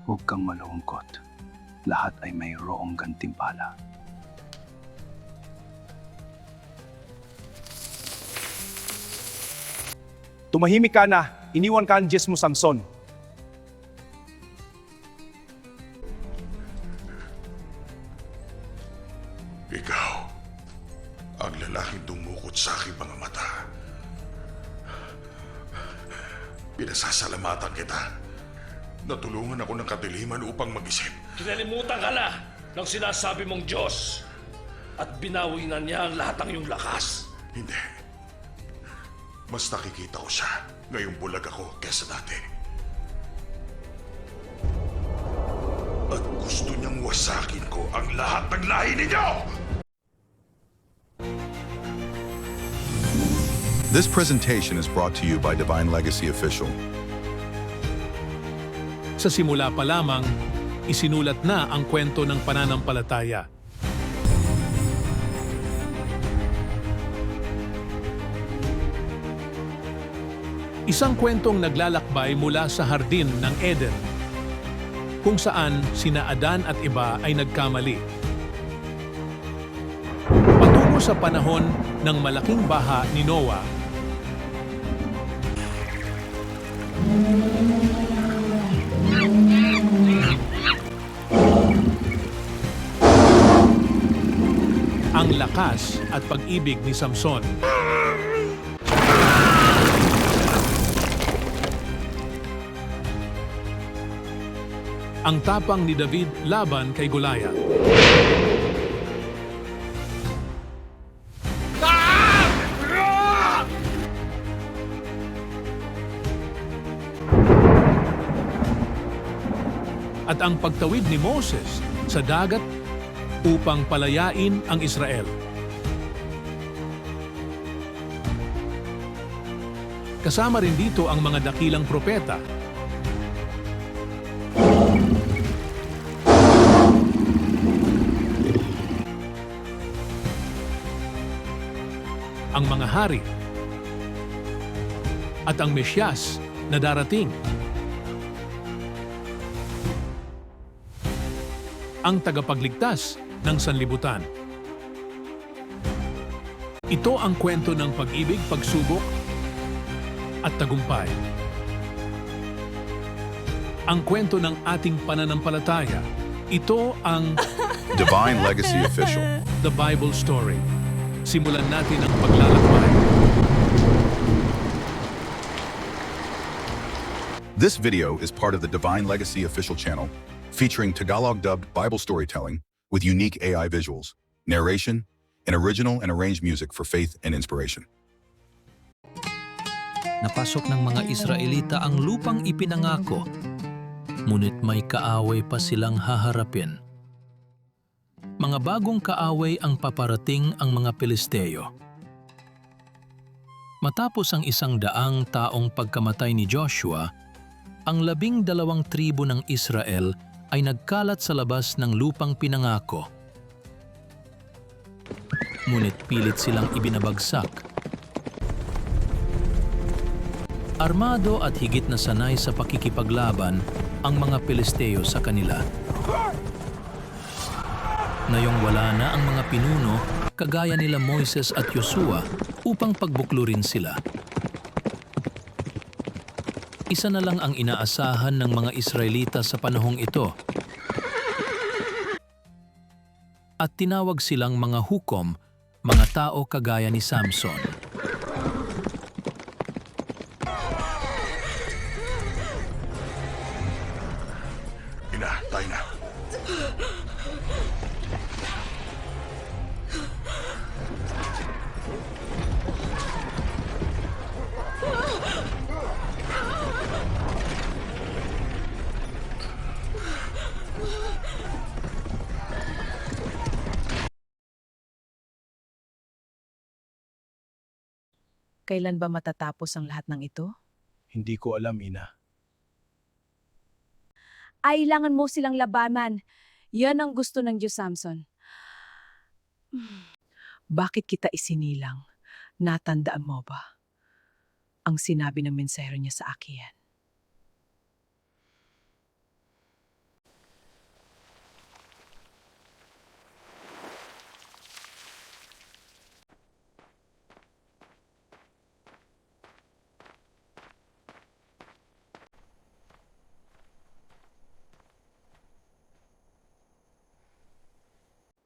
Huwag kang malungkot. Lahat ay mayroong gantimpala. Tumahimik ka na, iniwan ka ang Diyos mo, Samson. Ikaw, ang lalaking dumukot sa aking mga mata. Pinasasalamatan kita. Natulungan ako ng kadiliman upang mag-isip. Kinalimutan ka na ng sinasabi mong Diyos at binawi na niya ang lahat ng iyong lakas. Hindi. Mas nakikita ko siya ngayong bulag ako kesa dati. At gusto niyang wasakin ko ang lahat ng lahi ninyo! This presentation is brought to you by Divine Legacy Official. Sa simula pa lamang, isinulat na ang kwento ng pananampalataya. Isang kwentong naglalakbay mula sa hardin ng Eden, kung saan sina Adan at iba ay nagkamali. Patungo sa panahon ng malaking baha ni Noah, ang lakas at pag-ibig ni Samson. Ang tapang ni David laban kay Goliath. At ang pagtawid ni Moses sa dagat upang palayain ang Israel. Kasama rin dito ang mga dakilang propeta. Ang mga hari at ang Mesyas na darating. Ang tagapagligtas ng sanlibutan. Ito ang kwento ng pag-ibig, pagsubok at tagumpay. Ang kwento ng ating pananampalataya. Ito ang Divine Legacy Official. The Bible Story. Simulan natin ang paglalakbay. This video is part of the Divine Legacy Official channel, featuring Tagalog-dubbed Bible storytelling with unique AI visuals, narration, and original and arranged music for faith and inspiration. Napasok ng mga Israelita ang lupang ipinangako, ngunit may kaaway pa silang haharapin. Mga bagong kaaway ang paparating ang mga Pilisteo. Matapos ang 100 taong pagkamatay ni Joshua, ang 12 tribo ng Israel ay nagkalat sa labas ng lupang pinangako. Ngunit pilit silang ibinabagsak. Armado at higit na sanay sa pakikipaglaban ang mga Pilisteo sa kanila. Ngayong wala na ang mga pinuno, kagaya nila Moises at Yosua, upang pagbuklurin sila. Isa na lang ang inaasahan ng mga Israelita sa panahong ito. At tinawag silang mga hukom, mga tao kagaya ni Samson. Ina, tayo na. Kailan ba matatapos ang lahat ng ito? Hindi ko alam, Ina. Kailangan mo silang labanan. Yan ang gusto ng Diyos, Samson. Bakit kita isinilang? Natandaan mo ba? Ang sinabi ng mensahero niya sa akin.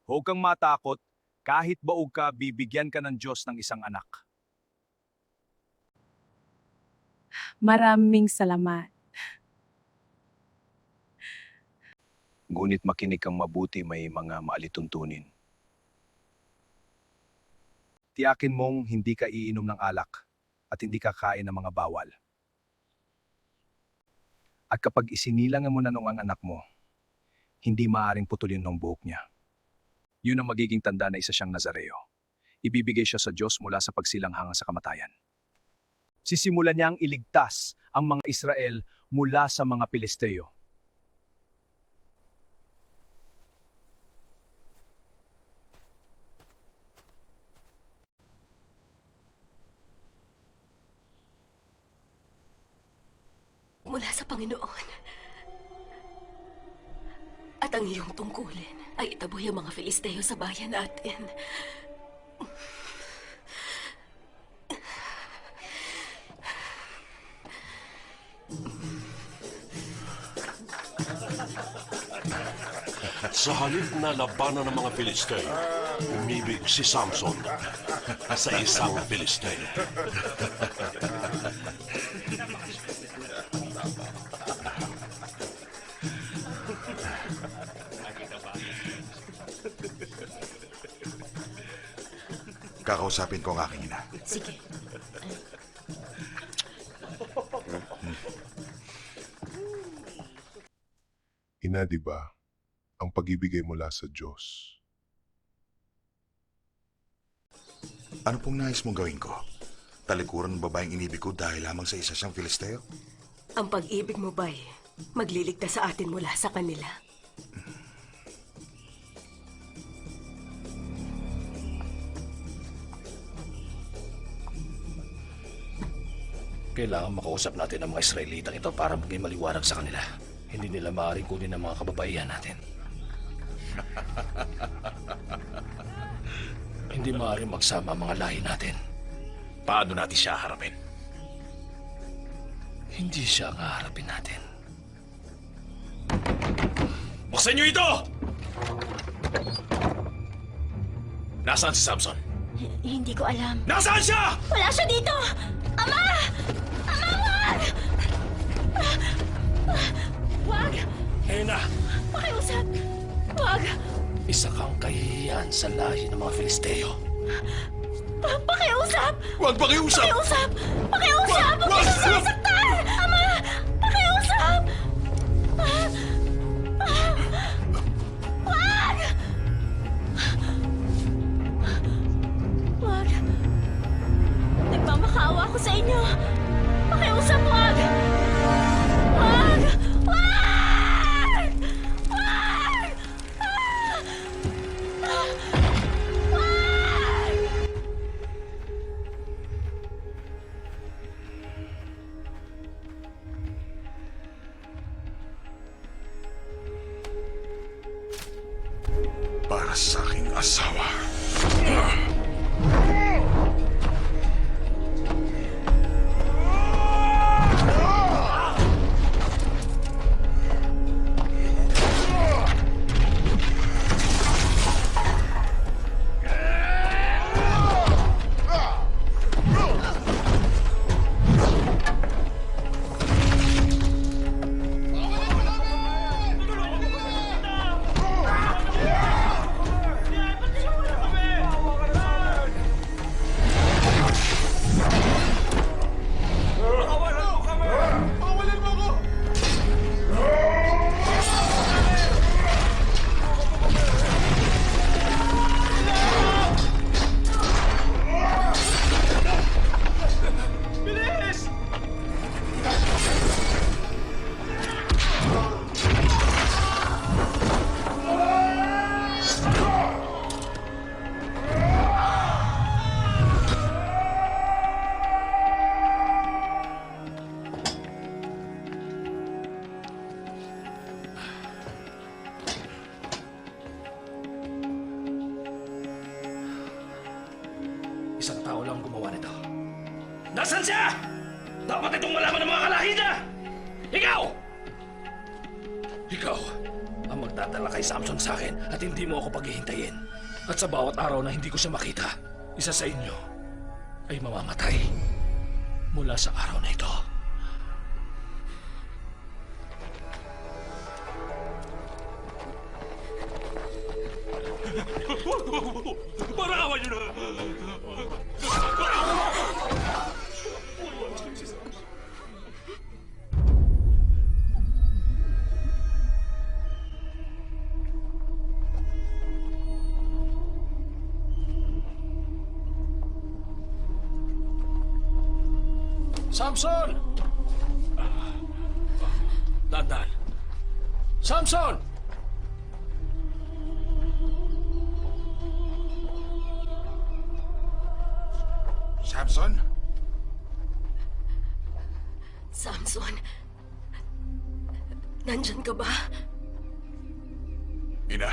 Huwag kang matakot, kahit baog ka, bibigyan ka ng Diyos ng isang anak. Maraming salamat. Ngunit makinig kang mabuti, may mga maalituntunin. Tiyakin mong hindi ka iinom ng alak at hindi ka kain ng mga bawal. At kapag isinilangan mo na nung ang anak mo, hindi maaaring putulin ng buhok niya. Yun ang magiging tanda na isa siyang Nazareo. Ibibigay siya sa Diyos mula sa pagsilanghang sa kamatayan. Sisimulan niyang iligtas ang mga Israel mula sa mga Pilisteo. Mula sa Panginoon. At ang iyong tungkulin ay itaboy ang mga Filisteo sa bayan natin. Sa halip na labanan ng mga Filisteo, umibig si Samson sa isang Filisteo. Kakausapin ko ang aking ina. Sige. Ina, di ba, ang pag-ibigay mula sa Diyos. Ano pong nais mong gawin ko? Talikuran ng babaeng inibig ko dahil lamang sa isa siyang Filisteo? Ang pag-ibig mo ba'y magliligtas sa atin mula sa kanila? Kailangan makausap natin ang mga Israelitang ito para maging maliwanag sa kanila. Hindi nila maaaring kunin ang mga kababaihan natin. Hindi maaaring magsama ang mga lahi natin. Paano natin siya harapin? Hindi siya ang haharapin natin. Buksan niyo ito! Nasaan si Samson? Hindi ko alam. Nasaan siya? Wala siya dito! Ama! Ama, wag! Wag! Hena, Pakiusap! Wag! isa kang kahihiyan sa lahi ng mga Filisteo. Pakiusap! Huwag pakiusap! Pakiusap! Pakiusap! Huwag Wag! ka sasaktan! Ama! Pakiusap! Wag! Wag! Nagmamakaawa ako sa inyo! Pakiusap! Wag! Wag! Wag! Wag! Wag! Para sa aking asawa. Isang tao lang gumawa nito. Nasaan siya? Dapat itong malaman ng mga kalahi niya! Ikaw! Ikaw ang nagdadala kay Samson sa akin at hindi mo ako paghihintayin. At sa bawat araw na hindi ko siya makita, isa sa inyo ay mamamatay mula sa araw na ito. Parawan niyo na! Samson! Dandan! Samson! Samson? Samson, nandyan ka ba? Ina?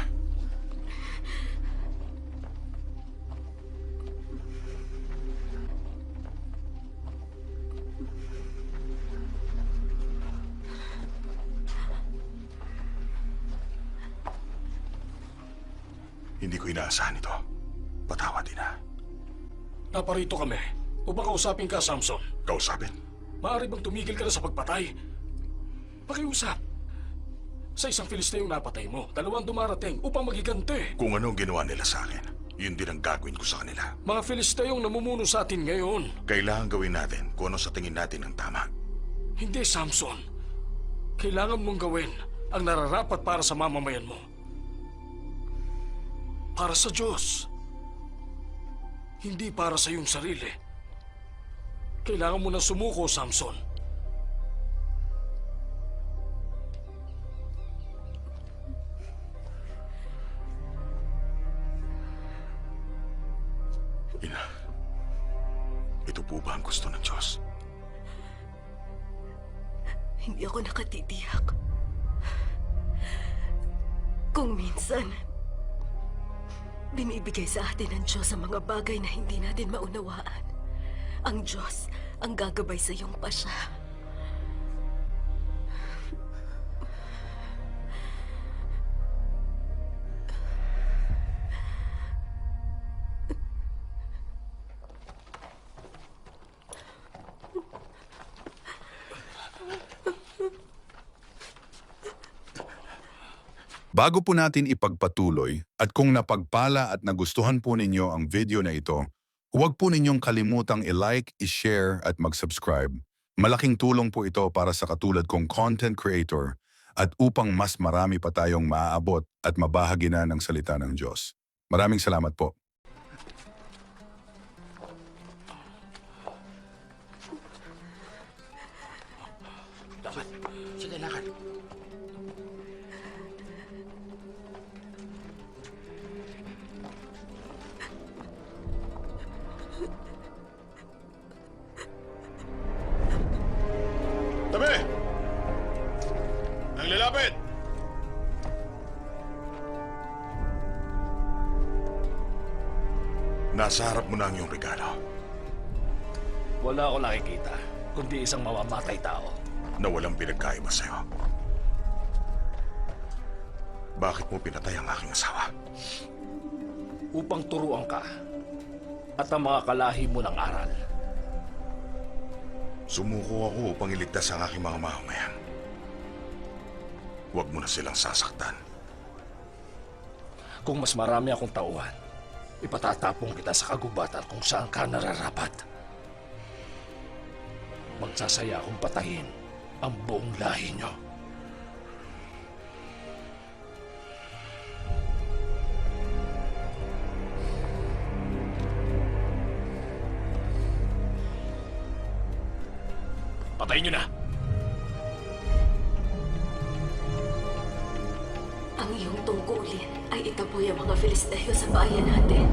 Hindi ko inaasahan ito. Patawad, Ina. Naparito kami upang kausapin ka, Samson. Kausapin? Maaari bang tumigil ka na sa pagpatay? Pakiusap. Sa isang Filisteyong napatay mo, dalawang dumarating upang magiganti. Kung ano ang ginawa nila sa akin, yun din ang gagawin ko sa kanila. Mga Filisteyong namumuno sa atin ngayon. Kailangan gawin natin kung ano sa tingin natin ang tama. Hindi, Samson. Kailangan mong gawin ang nararapat para sa mamamayan mo. Para sa Diyos. Hindi para sa iyong sarili. Kailangan mo nang sumuko, Samson. Ina, ito po ba ang gusto ng Diyos? Hindi ako nakatitiyak. Kung minsan, binibigay sa atin ng Diyos ang mga bagay na hindi natin maunawaan. Ang Diyos ang gagabay sa iyong pasya. Bago po natin ipagpatuloy at kung napagpala at nagustuhan po ninyo ang video na ito, huwag po ninyong kalimutang i-like, i-share at mag-subscribe. Malaking tulong po ito para sa katulad kong content creator at upang mas marami pa tayong maaabot at mabahagi na ng salita ng Diyos. Maraming salamat po. Dapat. Sige, lakad. Tabi! Ang lalapit! Nasa harap mo na ang iyong regalo Wala ako nakikita, kundi isang mamamatay tao. na walang pinagkaiba sa'yo. Bakit mo pinatay ang aking asawa? Upang turuan ka at ang mga kalahi mo ng aral. Sumuko ako upang iligtas ang aking mga mamamayan. Huwag mo na silang sasaktan. Kung mas marami akong tauhan, ipatatapong kita sa kagubatan kung saan ka nararapat. Magsasaya akong patayin ang buong lahi niyo. Patayin niyo na! Ang iyong tungkulin ay itaboy ang mga Filisteo sa bayan natin.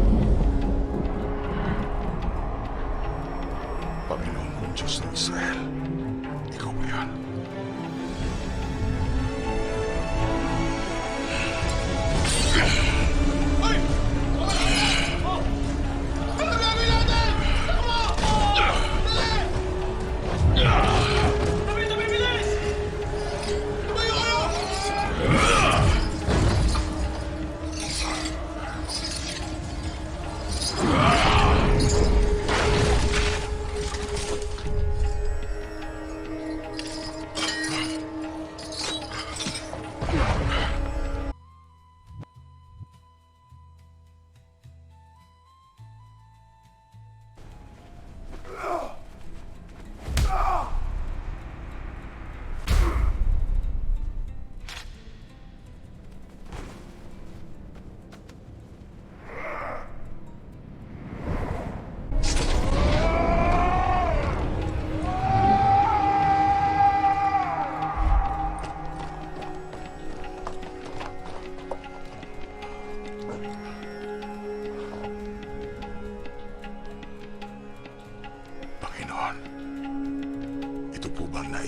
Panginoon kong Diyos ng Israel, ikaw ba yan?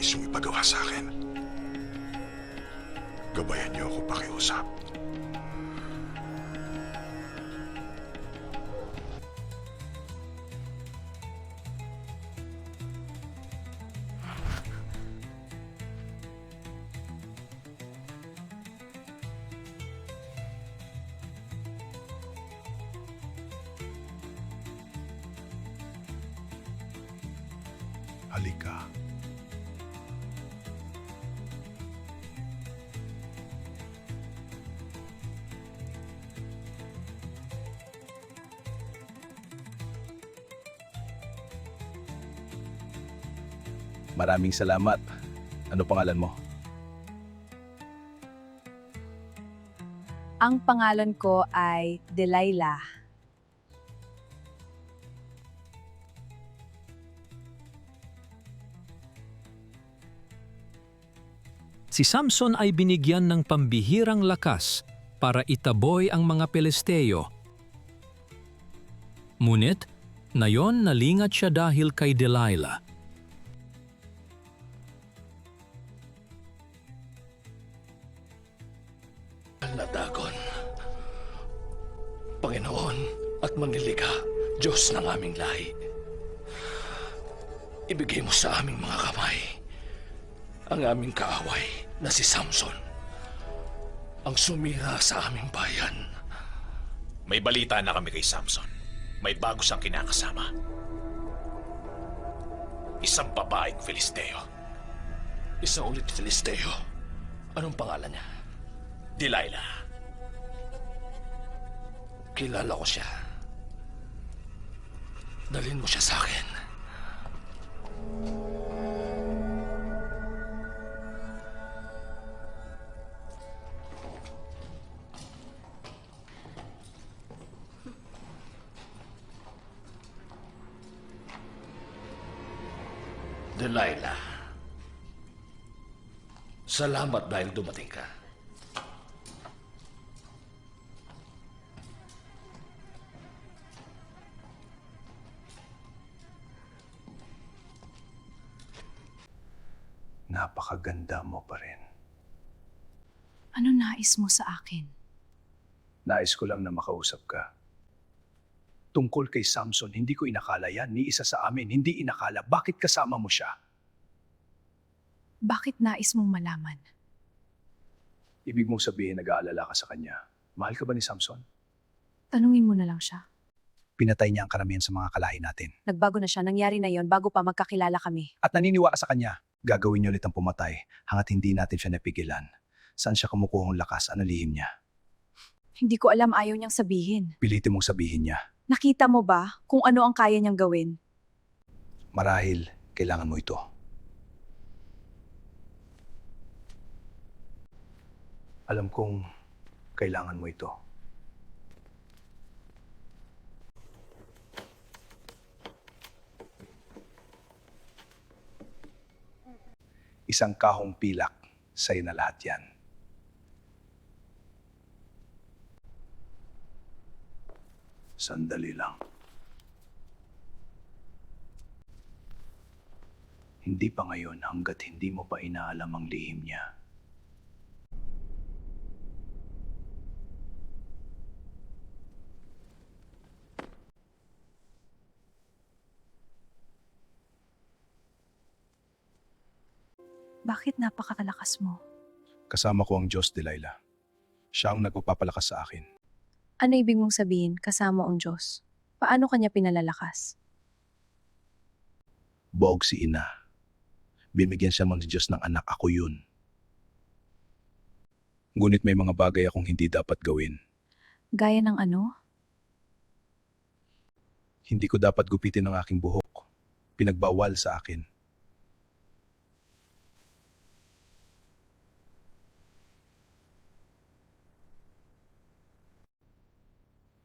nais yung ipagawa sa akin. Gabayan niyo ako pakiusap. Halika. Maraming salamat. Ano pangalan mo? Ang pangalan ko ay Delilah. Si Samson ay binigyan ng pambihirang lakas para itaboy ang mga Pelisteo. Ngunit, nayon nalingat siya dahil kay Delilah. Nadagon. Panginoon at manlilikha, Diyos ng aming lahi. Ibigay mo sa aming mga kamay ang aming kaaway na si Samson, ang sumira sa aming bayan. May balita na kami kay Samson. May bago siyang kinakasama. Isang babaeng Filisteo. Isa ulit Filisteo. Anong pangalan niya? Delilah. Kilala ko siya. Dalhin mo siya sa akin. Delilah. Salamat dahil dumating ka. Napakaganda mo pa rin. Ano nais mo sa akin? Nais ko lang na makausap ka. Tungkol kay Samson, hindi ko inakala yan. Ni isa sa amin, hindi inakala. Bakit kasama mo siya? Bakit nais mong malaman? Ibig mong sabihin nag-aalala ka sa kanya. Mahal ka ba ni Samson? Tanungin mo na lang siya. Pinatay niya ang karamihan sa mga kalahi natin. Nagbago na siya. Nangyari na yon bago pa magkakilala kami. At naniniwala sa kanya, gagawin niya ulit ang pumatay hanggat hindi natin siya napigilan. Saan siya kumukuhang lakas? Ano lihim niya? Hindi ko alam, ayaw niyang sabihin. Pilitin mong sabihin niya. Nakita mo ba kung ano ang kaya niyang gawin? Marahil, kailangan mo ito. Alam kong kailangan mo ito. Isang kahong pilak, sa'yo na lahat yan. Sandali lang. Hindi pa ngayon hanggat hindi mo pa inaalam ang lihim niya. Bakit napakalakas mo? Kasama ko ang Diyos, Delilah. Siya ang nagpapalakas sa akin. Ano ibig mong sabihin kasama ang Diyos? Paano kanya pinalalakas? Buog si ina. Binigyan siya ng Diyos ng anak, ako yun. Ngunit may mga bagay akong hindi dapat gawin. Gaya ng ano? Hindi ko dapat gupitin ang aking buhok. Pinagbawal sa akin.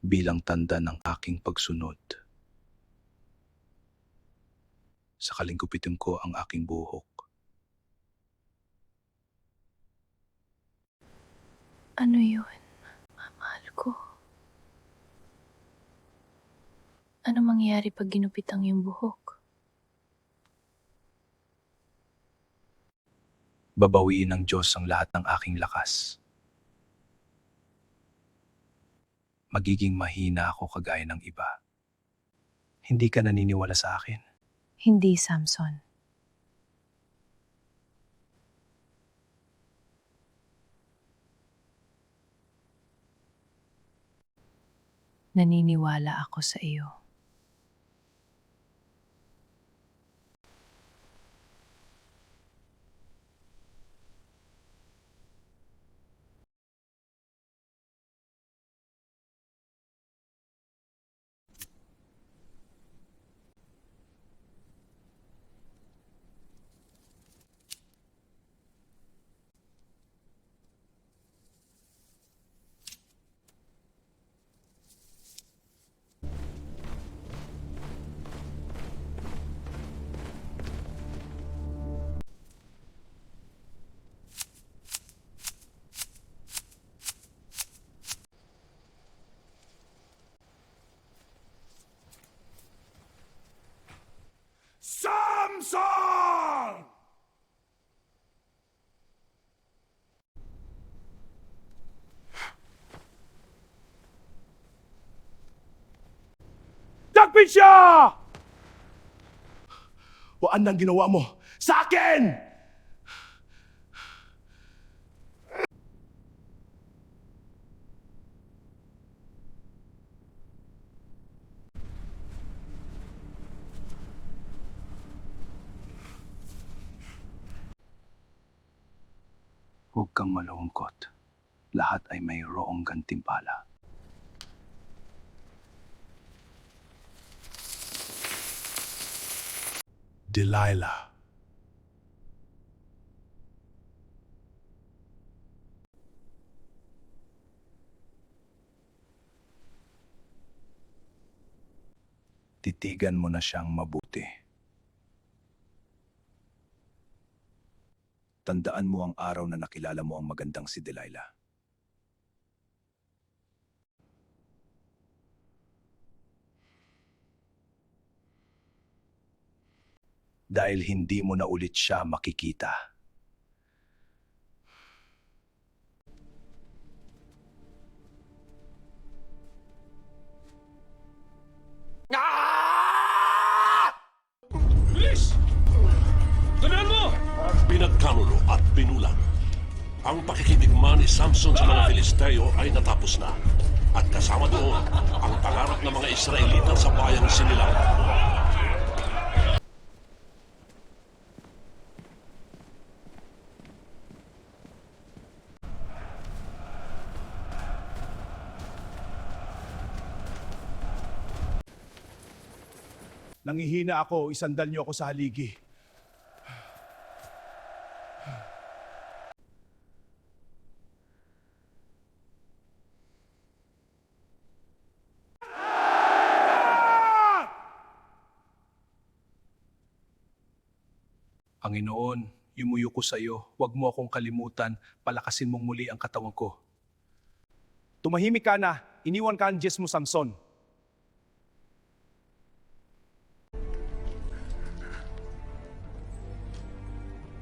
Bilang tanda ng aking pagsunod. Sakaling gupitin ko ang aking buhok. Ano yun? Mahal ko. Ano mangyayari pag ginupit ang iyong buhok? Babawiin ng Diyos ang lahat ng aking lakas. Magiging mahina ako kagaya ng iba. Hindi ka naniniwala sa akin. Hindi, Samson. Naniniwala ako sa iyo. Samson! Takpin siya! Waan nang ginawa mo sa akin! Huwag kang malungkot. Lahat ay mayroong gantimpala. Delilah. Titigan mo na siyang mabuti. Tandaan mo ang araw na nakilala mo ang magandang si Delilah. Dahil hindi mo na ulit siya makikita. Bilis! Ganaan mo! Pinagkanulo at binulag. Ang pakikidigma ni Samson sa mga Filisteo ay natapos na. At kasama doon ang pangarap ng mga Israelita sa bayang sinilang. Nangihina ako, isandal niyo ako sa haligi. Panginoon, yumuyo ko sa iyo. Huwag mo akong kalimutan. Palakasin mong muli ang katawan ko. Tumahimik ka na, iniwan ka ang Diyos mo, Samson.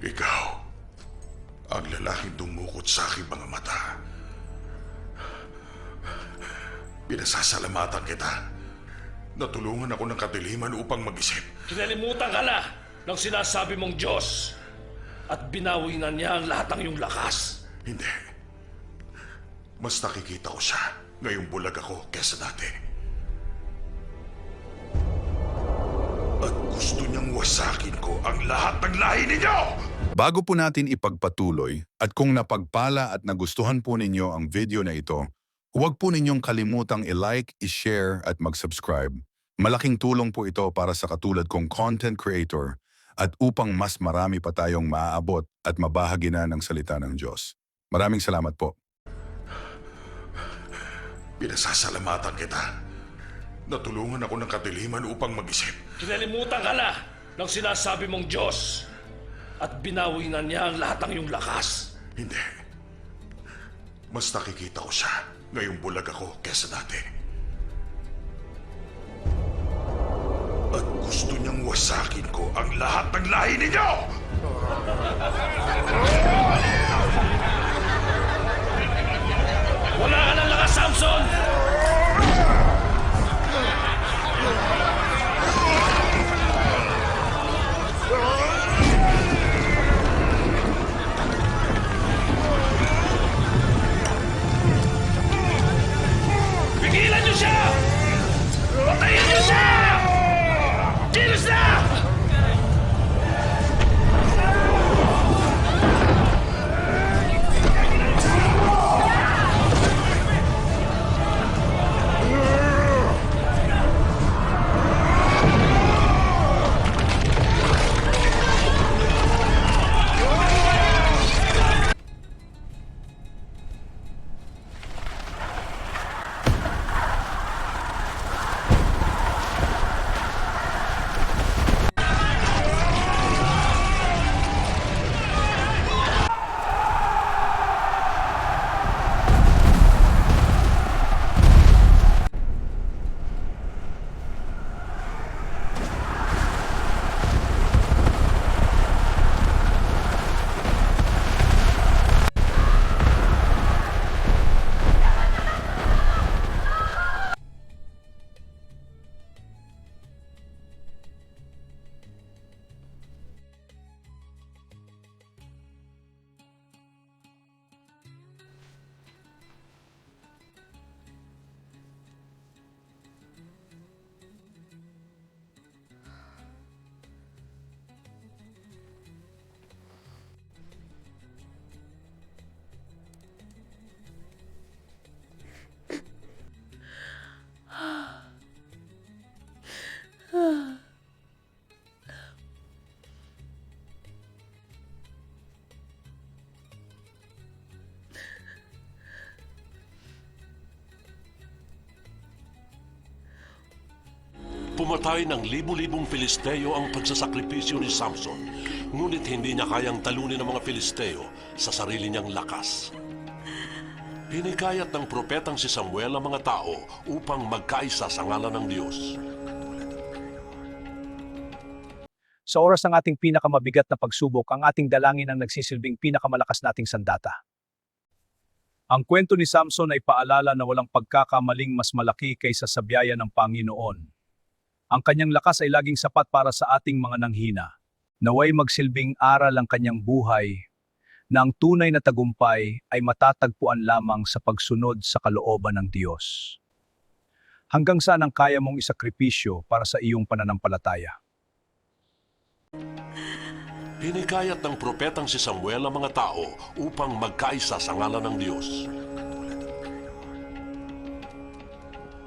Ikaw, ang lalaking dumukot sa aking mga mata. Pinasasalamatan kita. Natulungan ako ng kadiliman upang mag-isip. Kinalimutan ka na ng sinasabi mong Diyos at binawi na niya ang lahat ng iyong lakas. Hindi. Mas nakikita ko siya. Ngayong bulag ako kesa dati. At gusto niyang wasakin ko ang lahat ng lahi ninyo! Bago po natin ipagpatuloy at kung napagpala at nagustuhan po ninyo ang video na ito, huwag po ninyong kalimutang i-like, i-share at mag-subscribe. Malaking tulong po ito para sa katulad kong content creator at upang mas marami pa tayong maaabot at mabahagi na ng salita ng Diyos. Maraming salamat po. Pinasasalamatan kita. Natulungan ako ng kadiliman upang mag-isip. Kinalimutan ka na ng sinasabi mong Diyos at binawi na niya ang lahat ng iyong lakas. Hindi. Mas nakikita ko siya. Ngayong bulag ako kesa dati. At gusto niyang wasakin ko ang lahat ng lahi ninyo! Wala ka ng lakas, Samson! Pigilan niyo siya! Patayin niyo siya! Kilos na! Pumatay ng libu-libong Filisteo ang pagsasakripisyo ni Samson, ngunit hindi niya kayang talunin ang mga Filisteo sa sarili niyang lakas. Hinikayat ng propetang si Samuel ang mga tao upang magkaisa sa ngalan ng Diyos. Sa oras ng ating pinakamabigat na pagsubok, ang ating dalangin ang nagsisilbing pinakamalakas nating sandata. Ang kwento ni Samson ay paalala na walang pagkakamaling mas malaki kaysa sa biyaya ng Panginoon. Ang kanyang lakas ay laging sapat para sa ating mga nanghina. Naway magsilbing aral ang kanyang buhay na ang tunay na tagumpay ay matatagpuan lamang sa pagsunod sa kalooban ng Diyos. Hanggang saan ang kaya mong isakripisyo para sa iyong pananampalataya? Hinikayat ng propetang si Samuel ang mga tao upang magkaisa sa ngalan ng Diyos.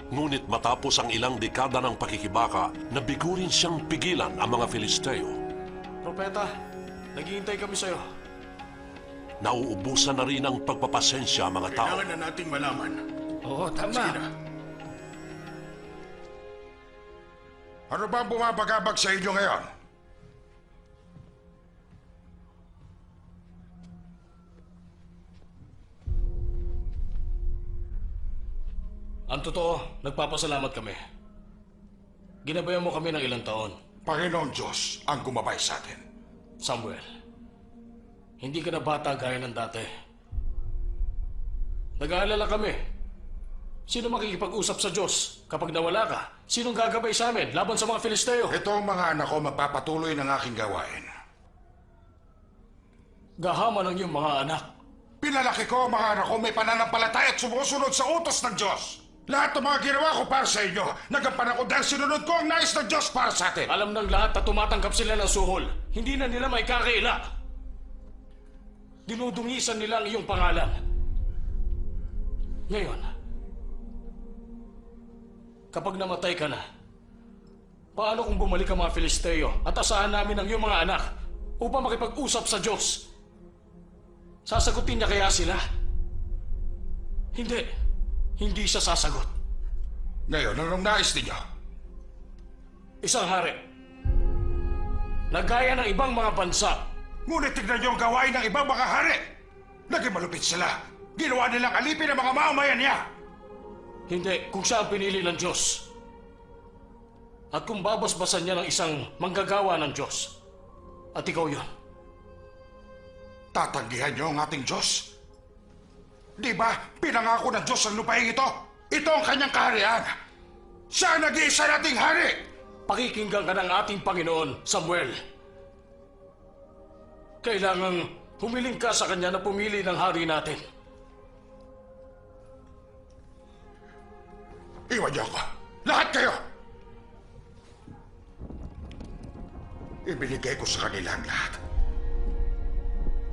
Ngunit matapos ang ilang dekada ng pakikibaka, nabigurin siyang pigilan ang mga Filisteo. Propeta, naghihintay kami sa'yo. Nauubusan na rin ang pagpapasensya mga tao. Kailangan na nating malaman. Oo, tama. Sige na. Ano ba ang bumabagabag sa inyo ngayon? Ang totoo, nagpapasalamat kami. Ginabayan mo kami ng ilang taon. Panginoon Diyos ang gumabay sa atin. Samuel, hindi ka na bata gaya ng dati. Nag-aalala kami. Sino makikipag-usap sa Diyos kapag nawala ka? Sinong gagabay sa amin laban sa mga Filisteo? Ito ang mga anak ko magpapatuloy ng aking gawain. Gahaman ang iyong mga anak. Pinalaki ko ang mga anak ko may pananampalataya at sumusunod sa utos ng Diyos. Lahat ng mga ginawa ko para sa inyo, nagampanan ko dahil sinunod ko ang nais ng Diyos para sa atin. Alam ng lahat na tumatanggap sila ng suhol. Hindi na nila may kakaila. Dinudungisan nila ang iyong pangalan. Ngayon, kapag namatay ka na, paano kung bumalik ang mga Filisteo at asahan namin ang iyong mga anak upang makipag-usap sa Diyos? Sasagutin niya kaya sila? Hindi. Hindi siya sasagot. Ngayon, anong nais ninyo? Isang hari. Nagaya ng ibang mga bansa. Ngunit tignan niyo ang gawain ng ibang mga hari. Naging malupit sila. Ginawa nilang alipin ang mga mamamayan niya. Hindi, kung siya ang pinili ng Diyos. At kung babasbasan niya ng isang manggagawa ng Diyos. At ikaw yon. Tatanggihan niyo ang ating Diyos? Di ba, pinangako ng Diyos ang lupaing ito? Ito ang kanyang kaharian. Siya ang nag-iisa nating hari. Pakikinggan ka ng ating Panginoon, Samuel. Kailangang humiling ka sa kanya na pumili ng hari natin. Iwan niyo ako. Lahat kayo! Ibinigay ko sa kanila ang lahat.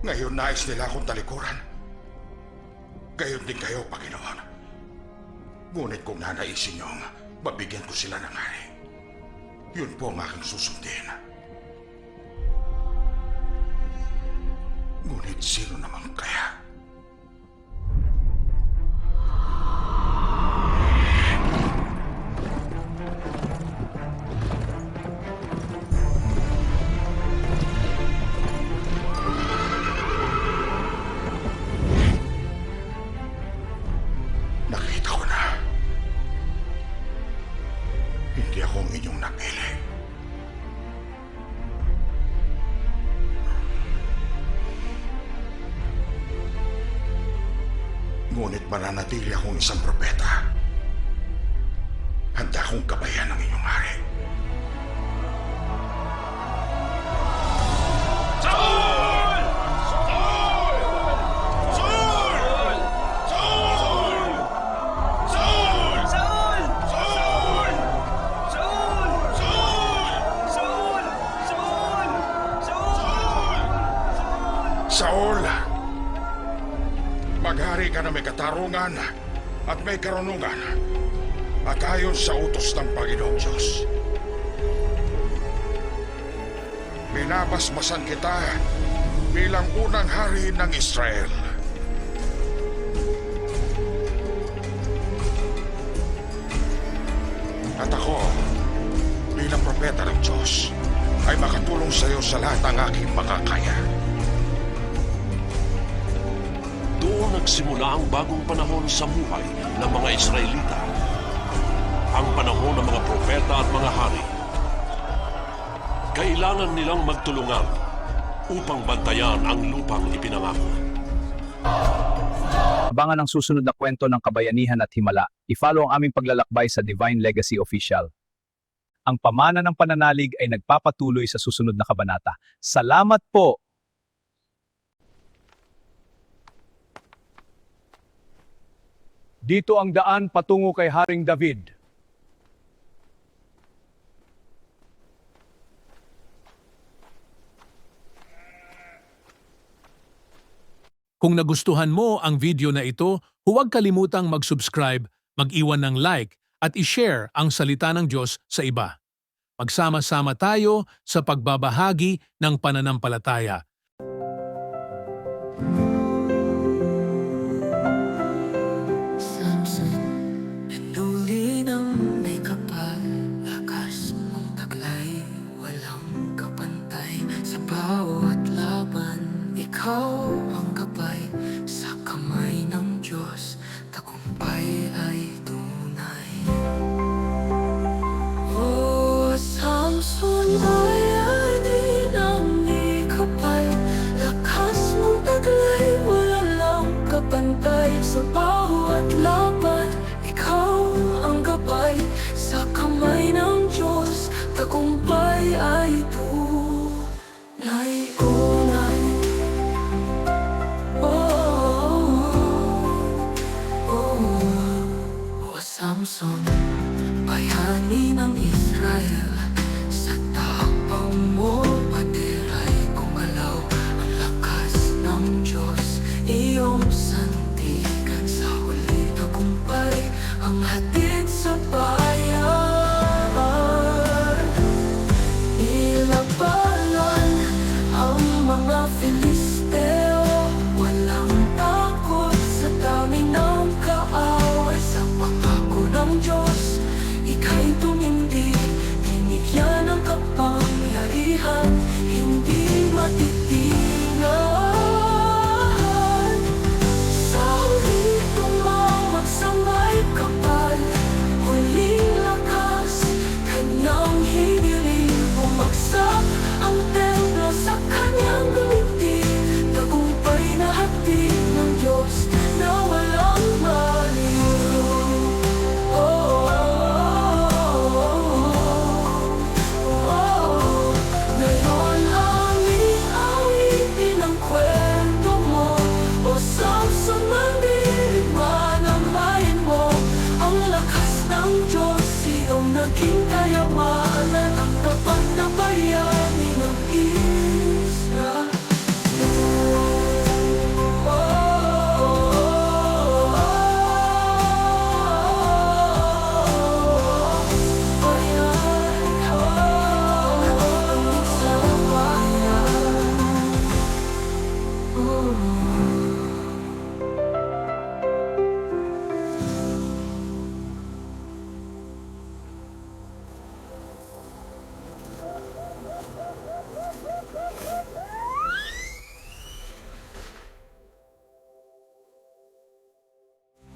Ngayon nais nila akong talikuran. Gayon din kayo, Panginoon. Ngunit kung nanaisin niyong mabigyan ko sila ng hari, yun po ang aking susundin. Ngunit sino naman kaya? Nakita ko na. Hindi ako ang inyong napili. Ngunit mananatili akong isang propeta. Handa akong gabayan ng inyong hari. Saul, maghari ka na may katarungan at may karunungan at ayon sa utos ng Panginoong Diyos. Binabasbasan kita bilang unang hari ng Israel. At ako, bilang propeta ng Diyos, ay makatulong sa iyo sa lahat ng aking makakaya. Doon nagsimula ang bagong panahon sa buhay ng mga Israelita. Ang panahon ng mga propeta at mga hari. Kailangan nilang magtulungan upang bantayan ang lupang ipinangako. Abangan ang susunod na kwento ng kabayanihan at himala. I-follow ang aming paglalakbay sa Divine Legacy Official. Ang pamana ng pananalig ay nagpapatuloy sa susunod na kabanata. Salamat po! Dito ang daan patungo kay Haring David. Kung nagustuhan mo ang video na ito, huwag kalimutang mag-subscribe, mag-iwan ng like, at i-share ang salita ng Diyos sa iba. Magsama-sama tayo sa pagbabahagi ng pananampalataya. Ikaw ang gabay sa kamay ng Diyos, tagumpay ay tunay. Oh, Samson ay di ng ikapay, lakas mong taglay, wala lang kapantay. Sa bawat laban, ikaw ang gabay sa kamay ng Diyos, tagumpay ay tunay. Samson, bayani ng Israel, sa tapang mo patiray gumalaw. Ang lakas ng Diyos, iyong santigan, sa huli tagumpay ang hatid sa bayan. Ilabanan ang mga Filisteo, walang takot sa dami ng kaaway. Sa ng Diyos, ika'y tumindig, binigyan ng kapangyarihan, hindi matitingan. naging kayamanan ang tapat na bayani ng Israel.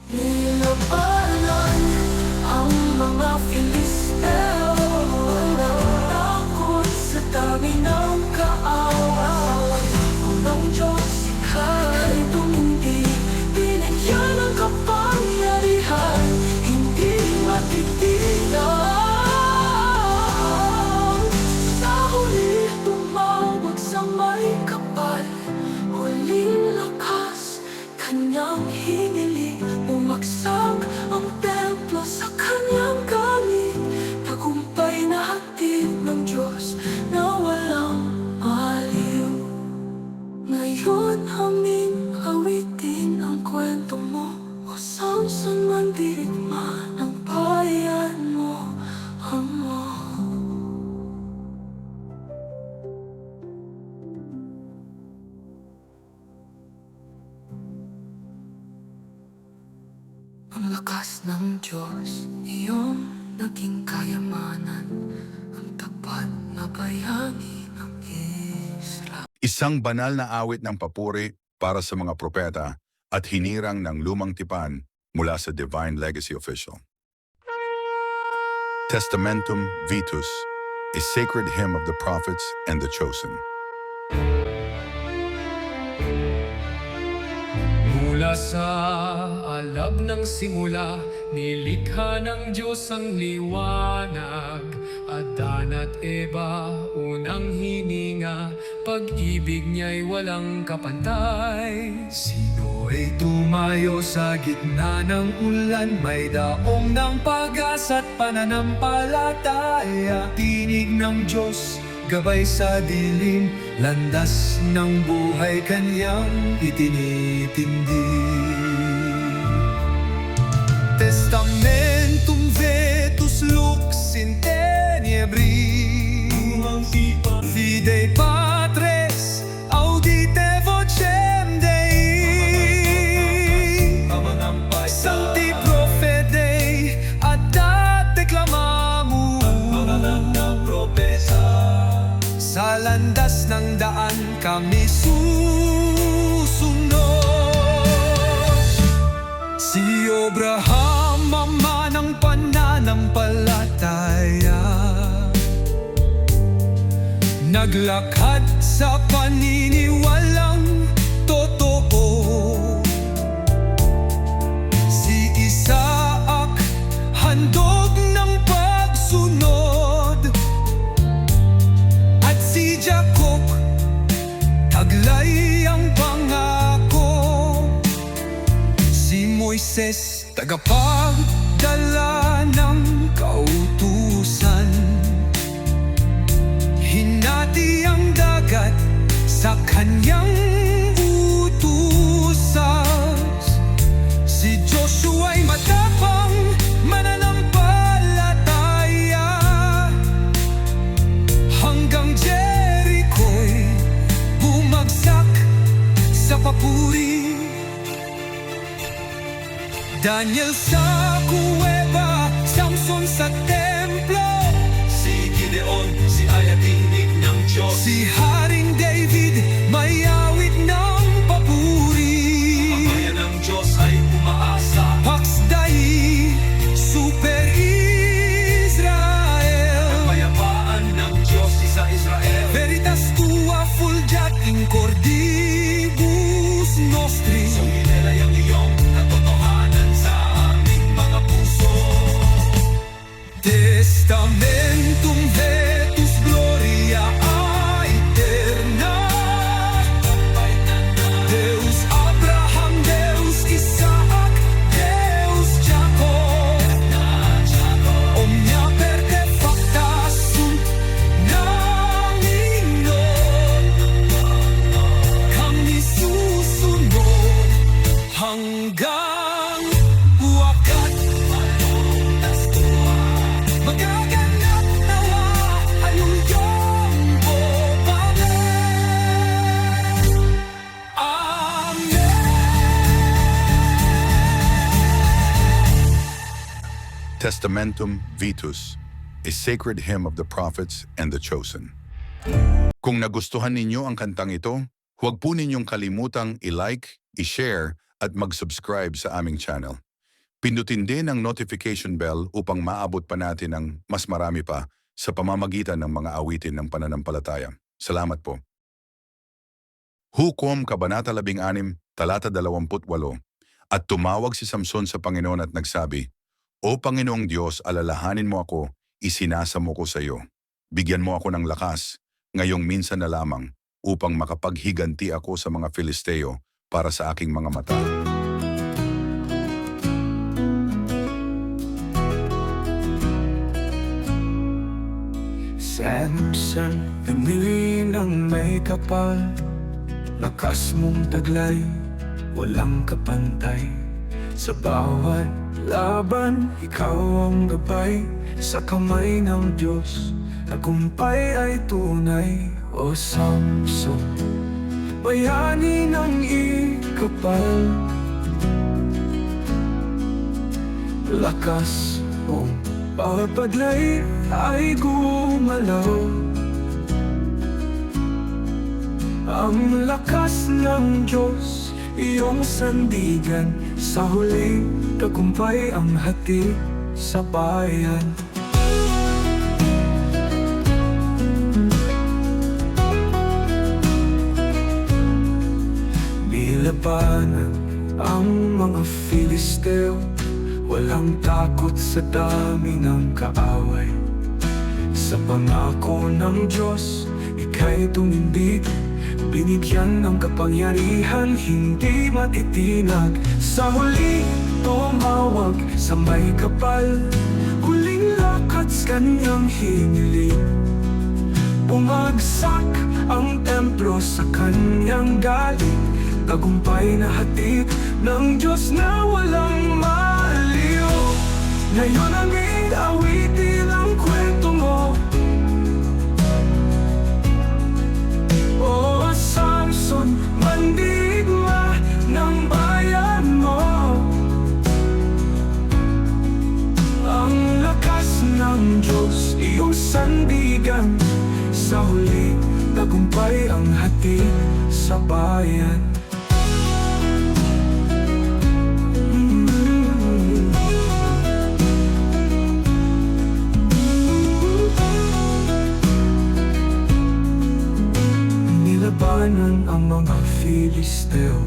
Nilabanan ang mga Filisteo, walang takot sa dami ng kaaway. Unang Diyos, ika'y tumindi, binigyan ng kapangyarihan, hindi matitinag. Sa huli, tumawag sa may kapal, huling lakas, kanyang hiniling. Umaksang ang templo sa kanyang gamit, tagumpay na hatid ng Diyos na walang aliw. Ngayon aming awitin ang kwento mo, O Samson, mandirigma ng bayan mo, Amo. Ang lakas ng Diyos, iyong naging kayamanan, ang tapat na bayani ng Israel. Isang banal na awit ng papuri para sa mga propeta at hinirang ng lumang tipan mula sa Divine Legacy Official. Testamentum Vitus, a sacred hymn of the prophets and the chosen. Mula sa alab ng simula, nilikha ng Diyos ang liwanag. Adan at Eva, unang hininga, pag-ibig niya'y walang kapantay. Sino ay tumayo sa gitna ng ulan, may daong ng pag-asa at pananampalataya. Tinig ng Diyos, gabay sa dilim, landas ng buhay kanyang itinitindi. Testamentum Vetus Lux in Tenebris, Fidei Patres, audite vocem Dei, Sancti Profetei, ad declamamus. Sa landas ng daan kami susunod. Si Abraham, ama ng pananampalataya, naglakad sa paniniwalang totoo. Si Isaac, handog ng pagsunod, at si Jacob, taglay ang pangako. Si Moises, tagapagdala ng kautusan, hinati ang dagat sa kanyang utusas. Si Joshua'y matapang mananampalataya, hanggang Jericho'y bumagsak sa papuri. Daniel sa kuweba, Samson sa templo, si Gideon, si Aya tinig ng Diyos, si Haring David may awit ng papuri. Ang bayan ng Diyos ay umaasa, Pax Dei, Super Israel, kapayapaan ng Diyos sa Israel. Veritas tua fulgiat in cordibus nostri, sumilelay ang iyong katotohanan sa aming mga puso. Testamentum Vetus Gloria Aite, Testamentum Vitus, a sacred hymn of the prophets and the chosen. Kung nagustuhan ninyo ang kantang ito, huwag po ninyong kalimutang i-like, i-share at mag-subscribe sa aming channel. Pindutin din ang notification bell upang maabot pa natin ng mas marami pa sa pamamagitan ng mga awitin ng pananampalataya. Salamat po. Hukom Kabanata 16, Talata 28. At tumawag si Samson sa Panginoon at nagsabi, O Panginoong Diyos, alalahanin mo ako, isinasamo ko sa iyo. Bigyan mo ako ng lakas, ngayong minsan na lamang, upang makapaghiganti ako sa mga Filisteo para sa aking mga mata. Samson, pumili ng may kapal, lakas mong taglay, walang kapantay. Sa bawat laban, ikaw ang gabay, sa kamay ng Diyos, tagumpay ay tunay. O Samson, bayani ng ikapal, lakas mong papadlay ay gumalaw. Ang lakas ng Diyos, iyong sandigan, sa huli tagumpay ang hatid sa bayan. Nilabanan ang mga Filisteo, walang takot sa dami ng kaaway. Sa pangako ng Diyos, ika'y tumindig, binigyan ng kapangyarihan, hindi matitinag. Sa huli, tumawag sa may kapal, huling lakats kanyang hiniling. Bumagsak ang templo sa kanyang galing, tagumpay na hatid ng Diyos na walang maliw. Ngayon ang awitin ang kwento mo, O Samson, mandigma ng bayan mo. Ang lakas ng Diyos, iyong sandigan, sa huli tagumpay ang hatid sa bayan. Nilabanan ang mga Filisteo,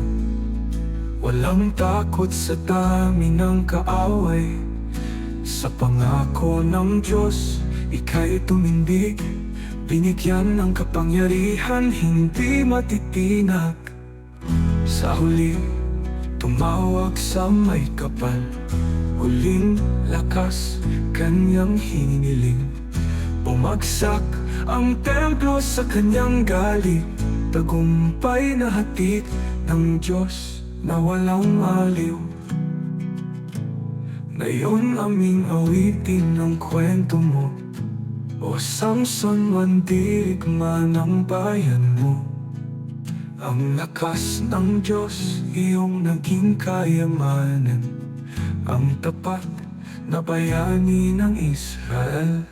walang takot sa dami ng kaaway. Sa pangako ng Diyos, ika'y tumindig, binigyan ng kapangyarihan, hindi matitinag. Sa huli, tumawag sa may kapal, huling lakas kanyang hiniling. Bumagsak ang templo sa kanyang galing, tagumpay na hatid ng Diyos na walang aliw. Ngayon aming awitin ng kwento mo, O Samson, mandirigma ng bayan mo. Ang lakas ng Diyos, iyong naging kayamanan, ang tapat na bayani ng Israel.